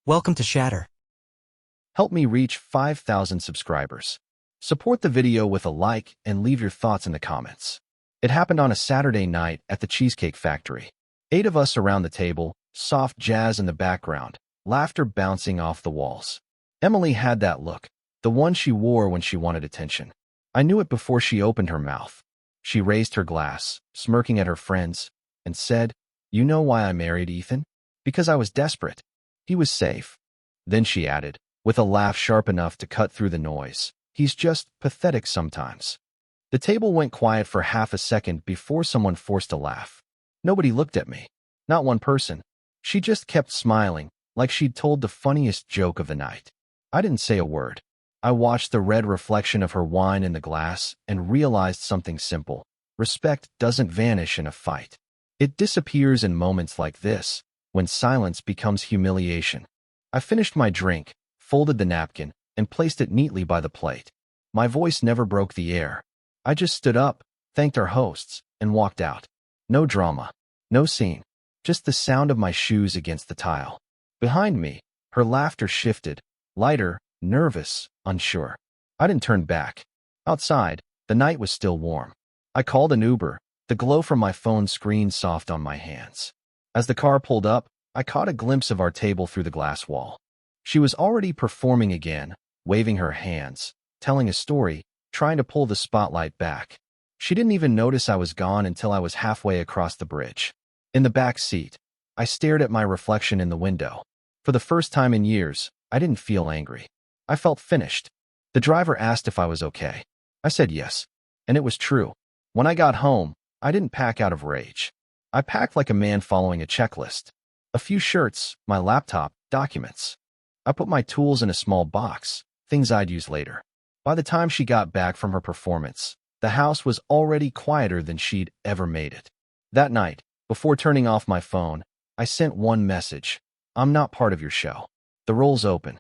Welcome to Shatter. Help me reach 5,000 subscribers. Support the video with a like and leave your thoughts in the comments. It happened on a Saturday night at the Cheesecake Factory. 8 of us around the table, soft jazz in the background, laughter bouncing off the walls. Emily had that look, the one she wore when she wanted attention. I knew it before she opened her mouth. She raised her glass, smirking at her friends, and said, "You know why I married Ethan? Because I was desperate. He was safe." Then she added, with a laugh sharp enough to cut through the noise, "He's just pathetic sometimes." The table went quiet for half a second before someone forced a laugh. Nobody looked at me. Not one person. She just kept smiling, like she'd told the funniest joke of the night. I didn't say a word. I watched the red reflection of her wine in the glass and realized something simple. Respect doesn't vanish in a fight. It disappears in moments like this, when silence becomes humiliation. I finished my drink, folded the napkin, and placed it neatly by the plate. My voice never broke the air. I just stood up, thanked our hosts, and walked out. No drama, no scene, just the sound of my shoes against the tile. Behind me, her laughter shifted, lighter, nervous, unsure. I didn't turn back. Outside, the night was still warm. I called an Uber, the glow from my phone screen soft on my hands. As the car pulled up, I caught a glimpse of our table through the glass wall. She was already performing again, waving her hands, telling a story, trying to pull the spotlight back. She didn't even notice I was gone until I was halfway across the bridge. In the back seat, I stared at my reflection in the window. For the first time in years, I didn't feel angry. I felt finished. The driver asked if I was okay. I said yes, and it was true. When I got home, I didn't pack out of rage. I packed like a man following a checklist. A few shirts, my laptop, documents. I put my tools in a small box, things I'd use later. By the time she got back from her performance, the house was already quieter than she'd ever made it. That night, before turning off my phone, I sent one message. "I'm not part of your show. The role's open."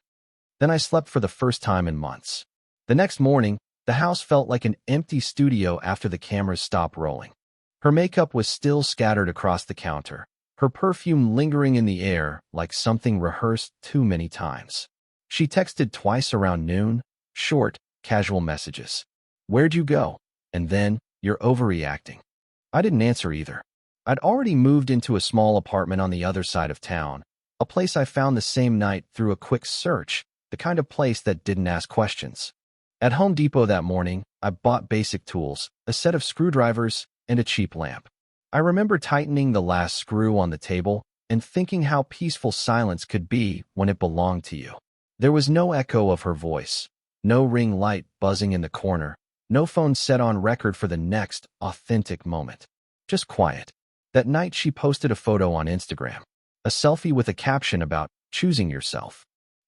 Then I slept for the first time in months. The next morning, the house felt like an empty studio after the cameras stopped rolling. Her makeup was still scattered across the counter, her perfume lingering in the air like something rehearsed too many times. She texted twice around noon, short, casual messages. "Where'd you go?" And then, "You're overreacting." I didn't answer either. I'd already moved into a small apartment on the other side of town, a place I found the same night through a quick search, the kind of place that didn't ask questions. At Home Depot that morning, I bought basic tools, a set of screwdrivers, and a cheap lamp. I remember tightening the last screw on the table and thinking how peaceful silence could be when it belonged to you. There was no echo of her voice, no ring light buzzing in the corner, no phone set on record for the next authentic moment. Just quiet. That night she posted a photo on Instagram, a selfie with a caption about choosing yourself.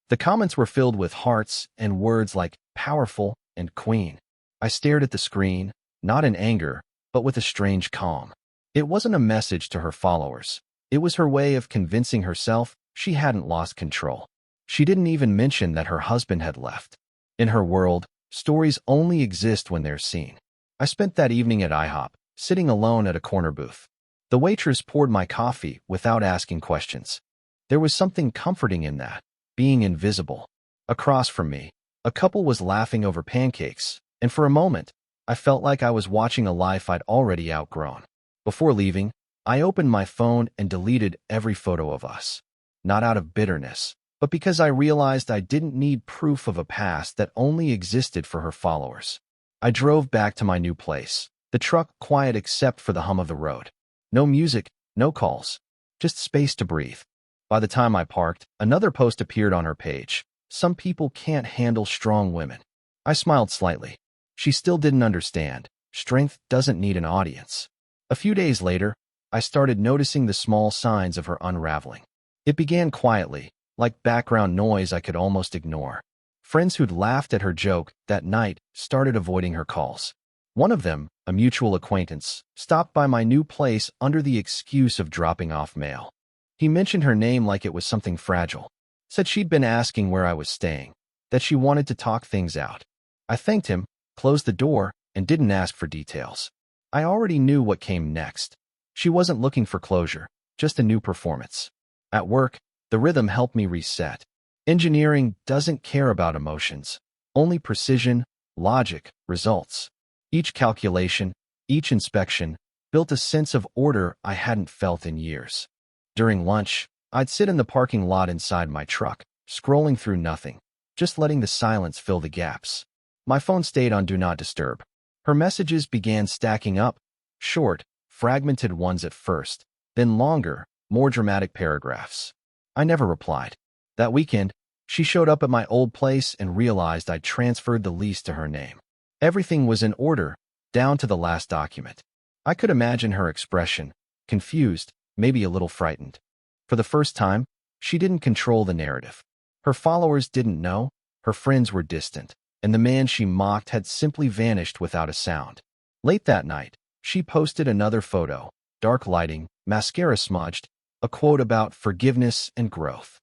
The comments were filled with hearts and words like powerful and queen. I stared at the screen, not in anger, but with a strange calm. It wasn't a message to her followers. It was her way of convincing herself she hadn't lost control. She didn't even mention that her husband had left. In her world, stories only exist when they're seen. I spent that evening at IHOP, sitting alone at a corner booth. The waitress poured my coffee without asking questions. There was something comforting in that, being invisible. Across from me, a couple was laughing over pancakes, and for a moment, I felt like I was watching a life I'd already outgrown. Before leaving, I opened my phone and deleted every photo of us. Not out of bitterness, but because I realized I didn't need proof of a past that only existed for her followers. I drove back to my new place, the truck quiet except for the hum of the road. No music, no calls, just space to breathe. By the time I parked, another post appeared on her page. "Some people can't handle strong women." I smiled slightly. She still didn't understand. Strength doesn't need an audience. A few days later, I started noticing the small signs of her unraveling. It began quietly, like background noise I could almost ignore. Friends who'd laughed at her joke that night started avoiding her calls. One of them, a mutual acquaintance, stopped by my new place under the excuse of dropping off mail. He mentioned her name like it was something fragile. Said she'd been asking where I was staying, that she wanted to talk things out. I thanked him, closed the door, and didn't ask for details. I already knew what came next. She wasn't looking for closure, just a new performance. At work, the The rhythm helped me reset. Engineering doesn't care about emotions, only precision, logic, results. Each calculation, each inspection, built a sense of order I hadn't felt in years. During lunch, I'd sit in the parking lot inside my truck, scrolling through nothing, just letting the silence fill the gaps. My phone stayed on Do Not Disturb. Her messages began stacking up, short, fragmented ones at first, then longer, more dramatic paragraphs. I never replied. That weekend, she showed up at my old place and realized I'd transferred the lease to her name. Everything was in order, down to the last document. I could imagine her expression, confused, maybe a little frightened. For the first time, she didn't control the narrative. Her followers didn't know, her friends were distant, and the man she mocked had simply vanished without a sound. Late that night, she posted another photo, dark lighting, mascara smudged, a quote about forgiveness and growth.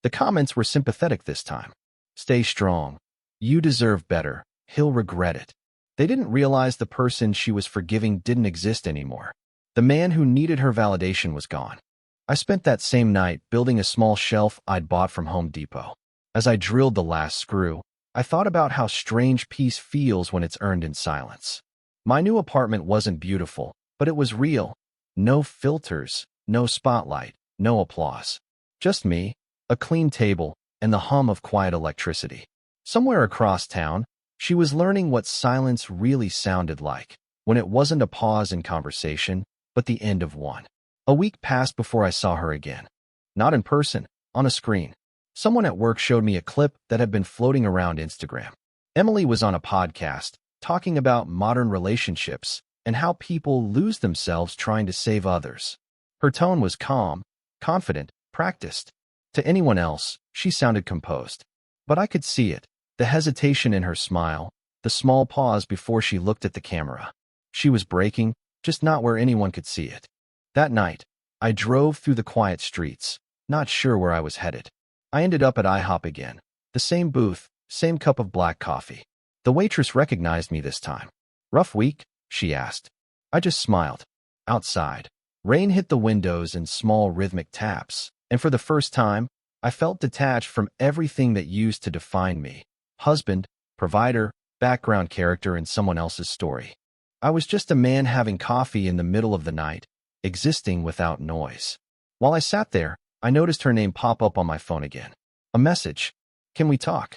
The comments were sympathetic this time. Stay strong. You deserve better. He'll regret it. They didn't realize the person she was forgiving didn't exist anymore. The man who needed her validation was gone. I spent that same night building a small shelf I'd bought from Home Depot. As I drilled the last screw, I thought about how strange peace feels when it's earned in silence. My new apartment wasn't beautiful, but it was real. No filters, no spotlight, no applause. Just me, a clean table, and the hum of quiet electricity. Somewhere across town, she was learning what silence really sounded like, when it wasn't a pause in conversation, but the end of one. A week passed before I saw her again. Not in person, on a screen. Someone at work showed me a clip that had been floating around Instagram. Emily was on a podcast, talking about modern relationships and how people lose themselves trying to save others. Her tone was calm, confident, practiced. To anyone else, she sounded composed. But I could see it, the hesitation in her smile, the small pause before she looked at the camera. She was breaking, just not where anyone could see it. That night, I drove through the quiet streets, not sure where I was headed. I ended up at IHOP again. The same booth, same cup of black coffee. The waitress recognized me this time. Rough week? She asked. I just smiled. Outside, rain hit the windows in small rhythmic taps, and for the first time, I felt detached from everything that used to define me. Husband, provider, background character in someone else's story. I was just a man having coffee in the middle of the night, existing without noise. While I sat there, I noticed her name pop up on my phone again. A message. Can we talk?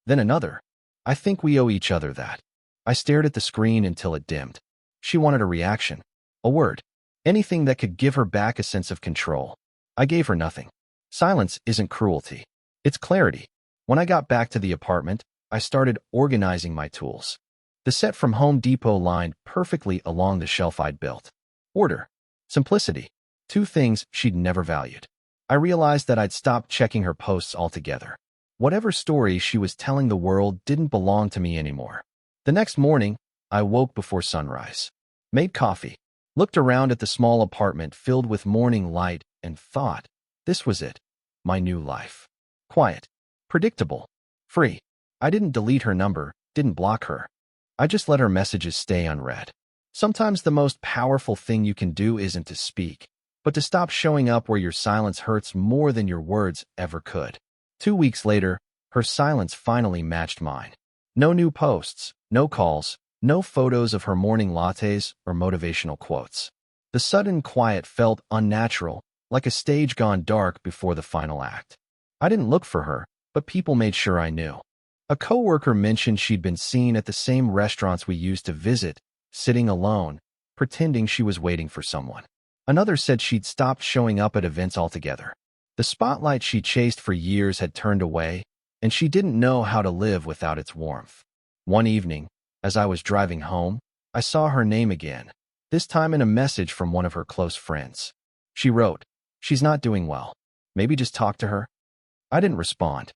Then another. I think we owe each other that. I stared at the screen until it dimmed. She wanted a reaction. A word. Anything that could give her back a sense of control. I gave her nothing. Silence isn't cruelty. It's clarity. When I got back to the apartment, I started organizing my tools. The set from Home Depot lined perfectly along the shelf I'd built. Order. Simplicity. Two things she'd never valued. I realized that I'd stopped checking her posts altogether. Whatever story she was telling the world didn't belong to me anymore. The next morning, I woke before sunrise. Made coffee. Looked around at the small apartment filled with morning light and thought, this was it. My new life. Quiet. Predictable. Free. I didn't delete her number, didn't block her. I just let her messages stay unread. Sometimes the most powerful thing you can do isn't to speak, but to stop showing up where your silence hurts more than your words ever could. 2 weeks later, her silence finally matched mine. No new posts, no calls, no photos of her morning lattes or motivational quotes. The sudden quiet felt unnatural, like a stage gone dark before the final act. I didn't look for her, but people made sure I knew. A coworker mentioned she'd been seen at the same restaurants we used to visit, sitting alone, pretending she was waiting for someone. Another said she'd stopped showing up at events altogether. The spotlight she chased for years had turned away, and she didn't know how to live without its warmth. One evening, as I was driving home, I saw her name again, this time in a message from one of her close friends. She wrote, "She's not doing well. Maybe just talk to her." I didn't respond.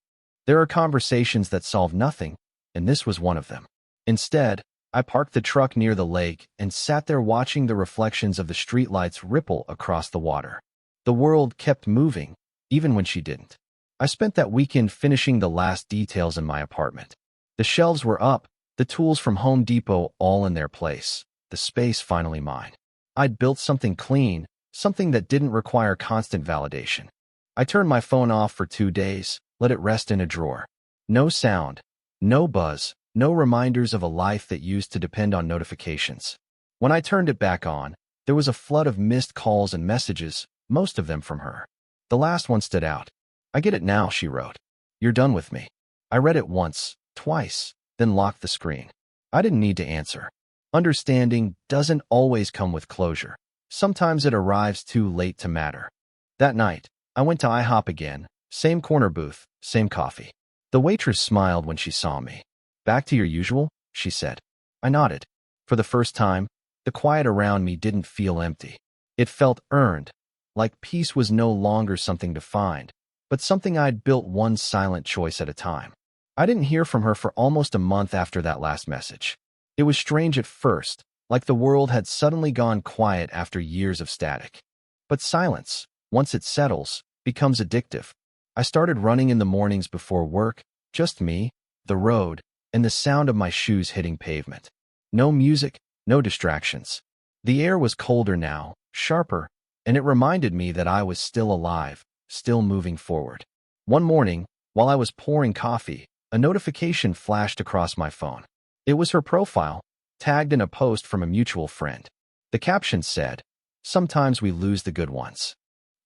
There are conversations that solve nothing, and this was one of them. Instead, I parked the truck near the lake and sat there watching the reflections of the streetlights ripple across the water. The world kept moving, even when she didn't. I spent that weekend finishing the last details in my apartment. The shelves were up, the tools from Home Depot all in their place, the space finally mine. I'd built something clean, something that didn't require constant validation. I turned my phone off for 2 days, let it rest in a drawer. No sound, no buzz, no reminders of a life that used to depend on notifications. When I turned it back on, there was a flood of missed calls and messages, most of them from her. The last one stood out. "I get it now," she wrote. "You're done with me." I read it once, twice, then locked the screen. I didn't need to answer. Understanding doesn't always come with closure. Sometimes it arrives too late to matter. That night, I went to IHOP again, same corner booth, same coffee. The waitress smiled when she saw me. "Back to your usual?" she said. I nodded. For the first time, the quiet around me didn't feel empty. It felt earned, like peace was no longer something to find, but something I'd built one silent choice at a time. I didn't hear from her for almost a month after that last message. It was strange at first, like the world had suddenly gone quiet after years of static. But silence, once it settles, becomes addictive. I started running in the mornings before work, just me, the road, and the sound of my shoes hitting pavement. No music, no distractions. The air was colder now, sharper, and it reminded me that I was still alive, still moving forward. One morning, while I was pouring coffee, a notification flashed across my phone. It was her profile, tagged in a post from a mutual friend. The caption said, "Sometimes we lose the good ones."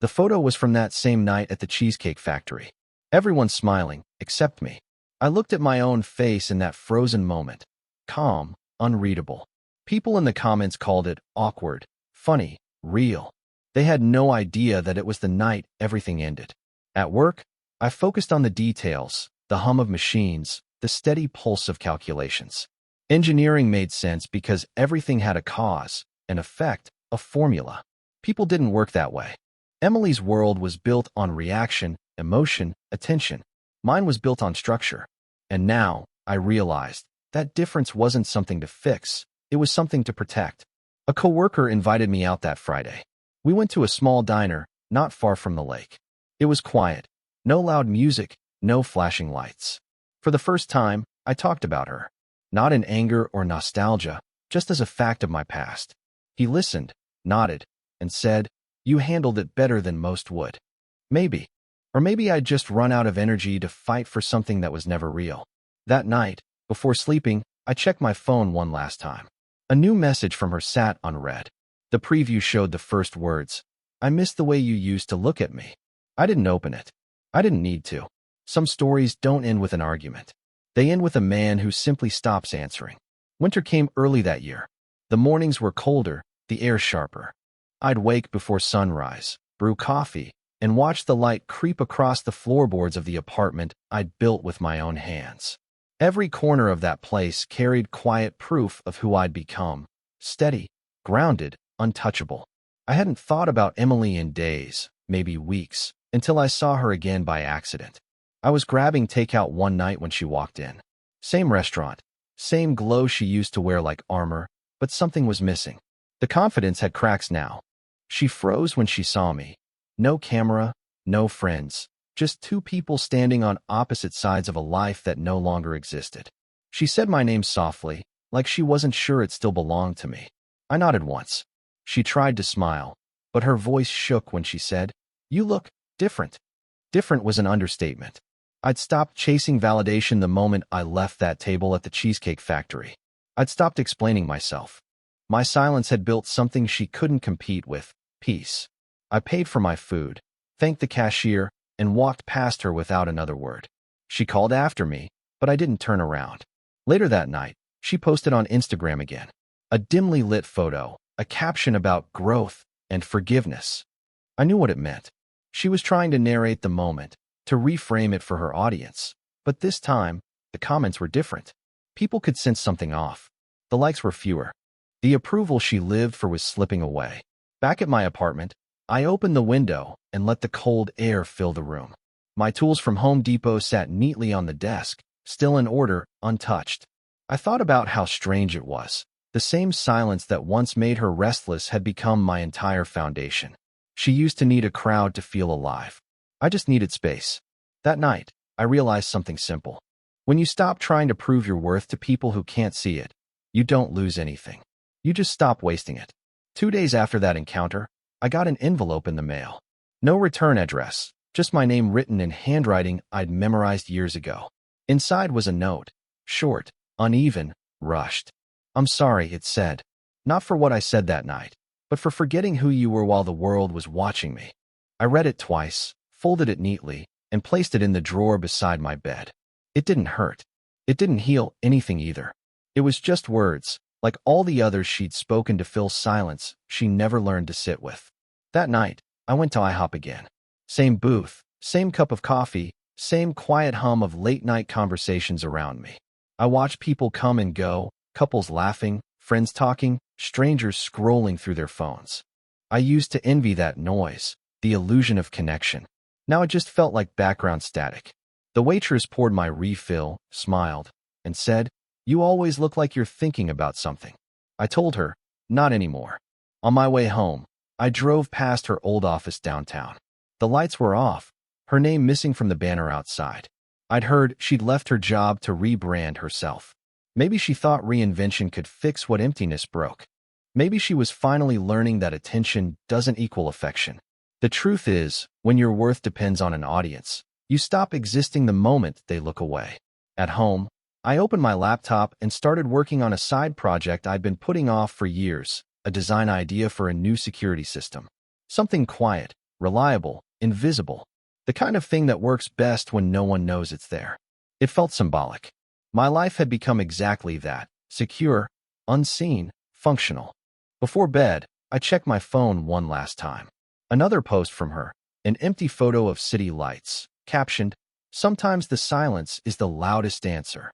The photo was from that same night at the Cheesecake Factory. Everyone smiling, except me. I looked at my own face in that frozen moment. Calm, unreadable. People in the comments called it awkward, funny, real. They had no idea that it was the night everything ended. At work, I focused on the details, the hum of machines, the steady pulse of calculations. Engineering made sense because everything had a cause, an effect, a formula. People didn't work that way. Emily's world was built on reaction, emotion, attention. Mine was built on structure. And now, I realized, that difference wasn't something to fix, it was something to protect. A coworker invited me out that Friday. We went to a small diner, not far from the lake. It was quiet. No loud music, no flashing lights. For the first time, I talked about her. Not in anger or nostalgia, just as a fact of my past. He listened, nodded, and said, "You handled it better than most would." Maybe. Or maybe I'd just run out of energy to fight for something that was never real. That night, before sleeping, I checked my phone one last time. A new message from her sat unread. The preview showed the first words, "I miss the way you used to look at me." I didn't open it. I didn't need to. Some stories don't end with an argument. They end with a man who simply stops answering. Winter came early that year. The mornings were colder, the air sharper. I'd wake before sunrise, brew coffee, and watch the light creep across the floorboards of the apartment I'd built with my own hands. Every corner of that place carried quiet proof of who I'd become. Steady, grounded, untouchable. I hadn't thought about Emily in days, maybe weeks, until I saw her again by accident. I was grabbing takeout one night when she walked in. Same restaurant, same glow she used to wear like armor, but something was missing. The confidence had cracks now. She froze when she saw me. No camera, no friends, just two people standing on opposite sides of a life that no longer existed. She said my name softly, like she wasn't sure it still belonged to me. I nodded once. She tried to smile, but her voice shook when she said, "You look different." Different was an understatement. I'd stopped chasing validation the moment I left that table at the Cheesecake Factory. I'd stopped explaining myself. My silence had built something she couldn't compete with, peace. I paid for my food, thanked the cashier, and walked past her without another word. She called after me, but I didn't turn around. Later that night, she posted on Instagram again. A dimly lit photo, a caption about growth and forgiveness. I knew what it meant. She was trying to narrate the moment, to reframe it for her audience. But this time, the comments were different. People could sense something off. The likes were fewer. The approval she lived for was slipping away. Back at my apartment, I opened the window and let the cold air fill the room. My tools from Home Depot sat neatly on the desk, still in order, untouched. I thought about how strange it was. The same silence that once made her restless had become my entire foundation. She used to need a crowd to feel alive. I just needed space. That night, I realized something simple. When you stop trying to prove your worth to people who can't see it, you don't lose anything. You just stop wasting it. 2 days after that encounter, I got an envelope in the mail. No return address, just my name written in handwriting I'd memorized years ago. Inside was a note, short, uneven, rushed. "I'm sorry," it said. "Not for what I said that night, but for forgetting who you were while the world was watching me." I read it twice, folded it neatly, and placed it in the drawer beside my bed. It didn't hurt. It didn't heal anything either. It was just words, like all the others she'd spoken to fill silence she never learned to sit with. That night, I went to IHOP again. Same booth, same cup of coffee, same quiet hum of late-night conversations around me. I watched people come and go, couples laughing, friends talking, strangers scrolling through their phones. I used to envy that noise, the illusion of connection. Now it just felt like background static. The waitress poured my refill, smiled, and said, "You always look like you're thinking about something." I told her, "Not anymore." On my way home, I drove past her old office downtown. The lights were off, her name missing from the banner outside. I'd heard she'd left her job to rebrand herself. Maybe she thought reinvention could fix what emptiness broke. Maybe she was finally learning that attention doesn't equal affection. The truth is, when your worth depends on an audience, you stop existing the moment they look away. At home, I opened my laptop and started working on a side project I'd been putting off for years, a design idea for a new security system. Something quiet, reliable, invisible. The kind of thing that works best when no one knows it's there. It felt symbolic. My life had become exactly that, secure, unseen, functional. Before bed, I checked my phone one last time. Another post from her, an empty photo of city lights, captioned, "Sometimes the silence is the loudest answer."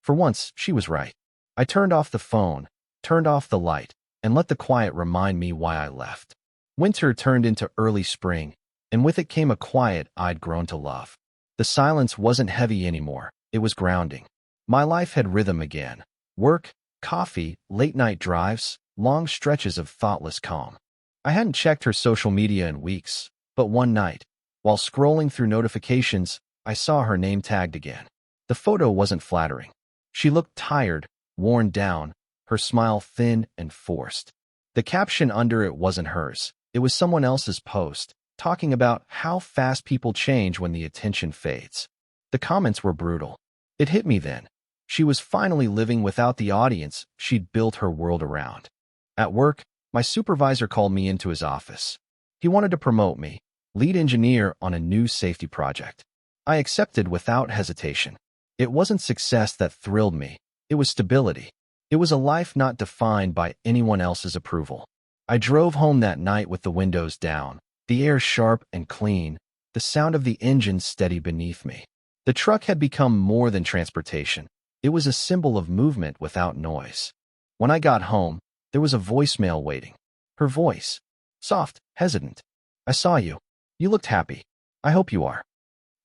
For once, she was right. I turned off the phone, turned off the light, and let the quiet remind me why I left. Winter turned into early spring, and with it came a quiet I'd grown to love. The silence wasn't heavy anymore, it was grounding. My life had rhythm again. Work, coffee, late-night drives, long stretches of thoughtless calm. I hadn't checked her social media in weeks, but one night, while scrolling through notifications, I saw her name tagged again. The photo wasn't flattering. She looked tired, worn down, her smile thin and forced. The caption under it wasn't hers. It was someone else's post, talking about how fast people change when the attention fades. The comments were brutal. It hit me then. She was finally living without the audience she'd built her world around. At work, my supervisor called me into his office. He wanted to promote me, lead engineer on a new safety project. I accepted without hesitation. It wasn't success that thrilled me. It was stability. It was a life not defined by anyone else's approval. I drove home that night with the windows down, the air sharp and clean, the sound of the engine steady beneath me. The truck had become more than transportation. It was a symbol of movement without noise. When I got home, there was a voicemail waiting. Her voice, soft, hesitant. "I saw you. You looked happy. I hope you are."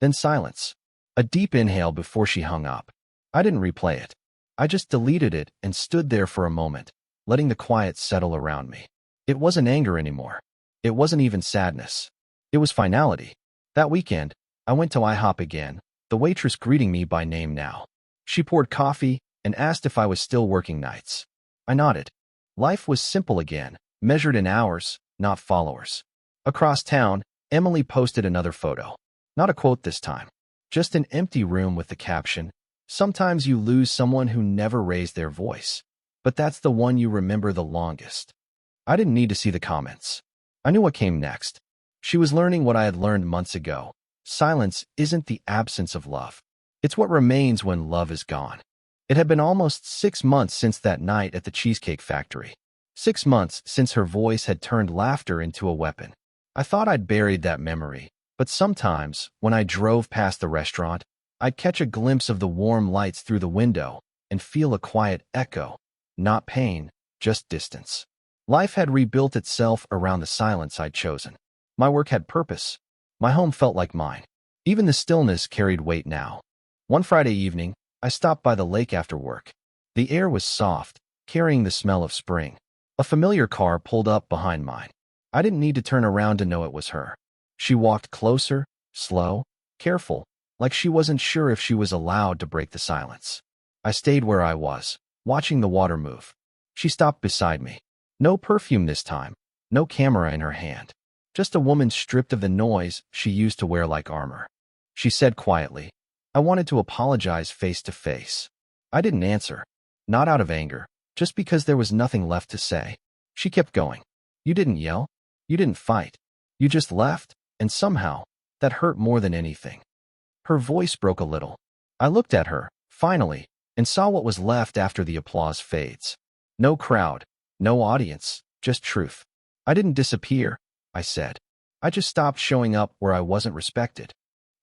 Then silence. A deep inhale before she hung up. I didn't replay it. I just deleted it and stood there for a moment, letting the quiet settle around me. It wasn't anger anymore. It wasn't even sadness. It was finality. That weekend, I went to IHOP again, the waitress greeting me by name now. She poured coffee and asked if I was still working nights. I nodded. Life was simple again, measured in hours, not followers. Across town, Emily posted another photo. Not a quote this time. Just an empty room with the caption, "Sometimes you lose someone who never raised their voice, but that's the one you remember the longest." I didn't need to see the comments. I knew what came next. She was learning what I had learned months ago. Silence isn't the absence of love. It's what remains when love is gone. It had been almost 6 months since that night at the Cheesecake Factory. 6 months since her voice had turned laughter into a weapon. I thought I'd buried that memory, but sometimes, when I drove past the restaurant, I'd catch a glimpse of the warm lights through the window and feel a quiet echo. Not pain, just distance. Life had rebuilt itself around the silence I'd chosen. My work had purpose. My home felt like mine. Even the stillness carried weight now. One Friday evening, I stopped by the lake after work. The air was soft, carrying the smell of spring. A familiar car pulled up behind mine. I didn't need to turn around to know it was her. She walked closer, slow, careful, like she wasn't sure if she was allowed to break the silence. I stayed where I was, watching the water move. She stopped beside me. No perfume this time, no camera in her hand. Just a woman stripped of the noise she used to wear like armor. She said quietly, "I wanted to apologize face to face." I didn't answer, not out of anger, just because there was nothing left to say. She kept going. "You didn't yell. You didn't fight. You just left, and somehow, that hurt more than anything." Her voice broke a little. I looked at her, finally, and saw what was left after the applause fades. No crowd, no audience, just truth. "I didn't disappear," I said. "I just stopped showing up where I wasn't respected."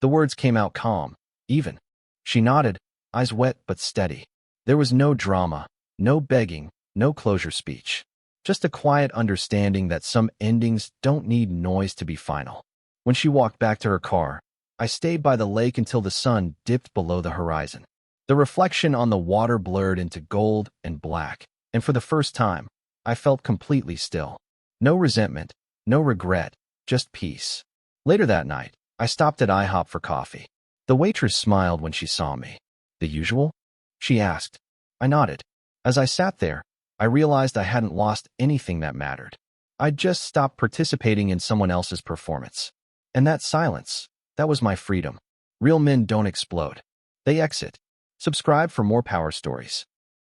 The words came out calm, even. She nodded, eyes wet but steady. There was no drama, no begging, no closure speech. Just a quiet understanding that some endings don't need noise to be final. When she walked back to her car, I stayed by the lake until the sun dipped below the horizon. The reflection on the water blurred into gold and black, and for the first time, I felt completely still. No resentment, no regret, just peace. Later that night, I stopped at IHOP for coffee. The waitress smiled when she saw me. "The usual?" she asked. I nodded. As I sat there, I realized I hadn't lost anything that mattered. I'd just stopped participating in someone else's performance. And that silence, that was my freedom. Real men don't explode. They exit. Subscribe for more power stories.